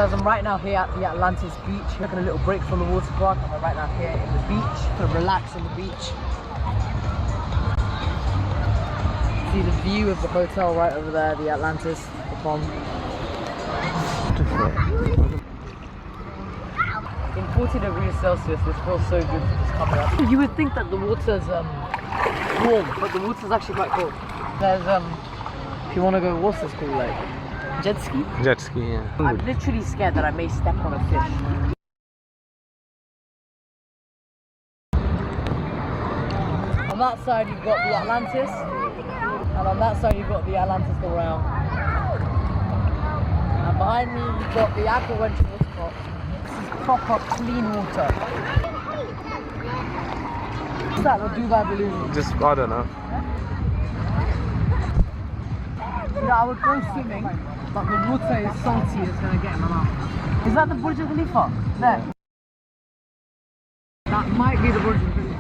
As I'm right now here at the Atlantis beach, taking a little break from the water park, and I'm right now here in the beach to relax on the beach. See the view of the hotel right over there, the Atlantis, the pond. In 40 degrees Celsius, this feels so good to just come out. You would think that the water's warm, but the water's actually quite cold. There's if you want to go, what's this called, like jet ski? Jet ski, yeah. I'm literally scared that I may step on a fish. On that side you've got the Atlantis, and on that side you've got the Atlantis Aquarium. And behind me you've got the Aquaventure water park. This is proper clean water. What's that, the Dubai balloon? Just, I don't know. You know, I would go swimming, but the water is salty, it's going to get in my mouth. Is that the Burj Khalifa? There. That might be the Burj Khalifa.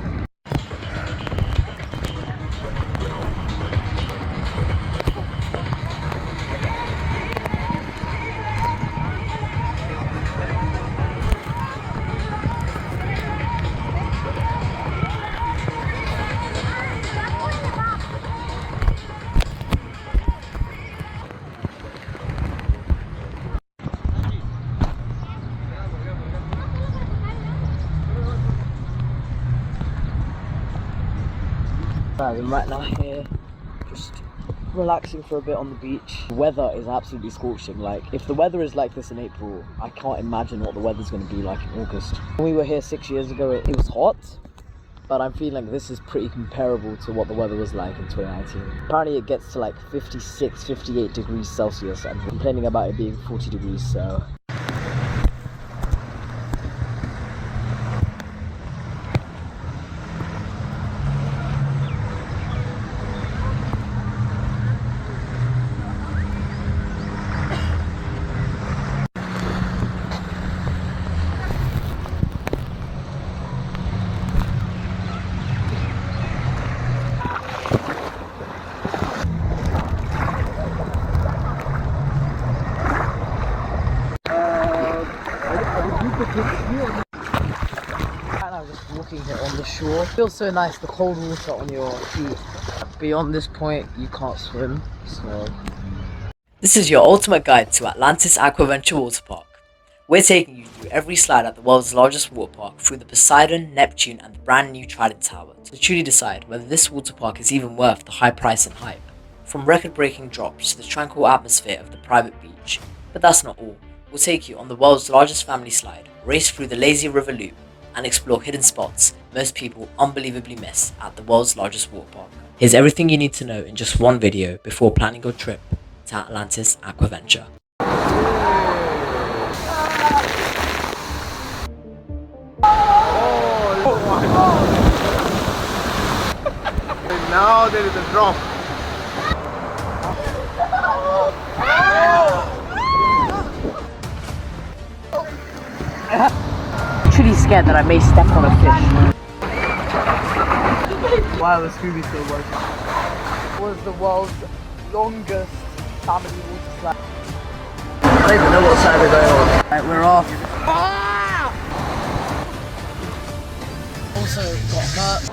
I'm right now here, just relaxing for a bit on the beach. The weather is absolutely scorching. Like, if the weather is like this in April, I can't imagine what the weather's going to be like in August. When we were here 6 years ago, it was hot, but I'm feeling like this is pretty comparable to what the weather was like in 2019. Apparently it gets to like 56, 58 degrees Celsius, and complaining about it being 40 degrees, so... And I'm just walking here on the shore. It feels so nice, the cold water on your feet. Beyond this point, you can't swim, so... This is your ultimate guide to Atlantis Aquaventure water park. We're taking you through every slide at the world's largest water park, through the Poseidon, Neptune and the brand new Trident Tower, to truly decide whether this water park is even worth the high price and hype. From record-breaking drops to the tranquil atmosphere of the private beach. But that's not all. We'll take you on the world's largest family slide, race through the lazy river loop, and explore hidden spots most people unbelievably miss at the world's largest water park. Here's everything you need to know in just one video before planning your trip to Atlantis Aquaventure. Now there is a drop. Literally scared that I may step on a fish. Wow, the Scooby still working. Was the world's longest family water slide. I don't even know what side we're going on. Right, we're off. Ah! Also got hurt.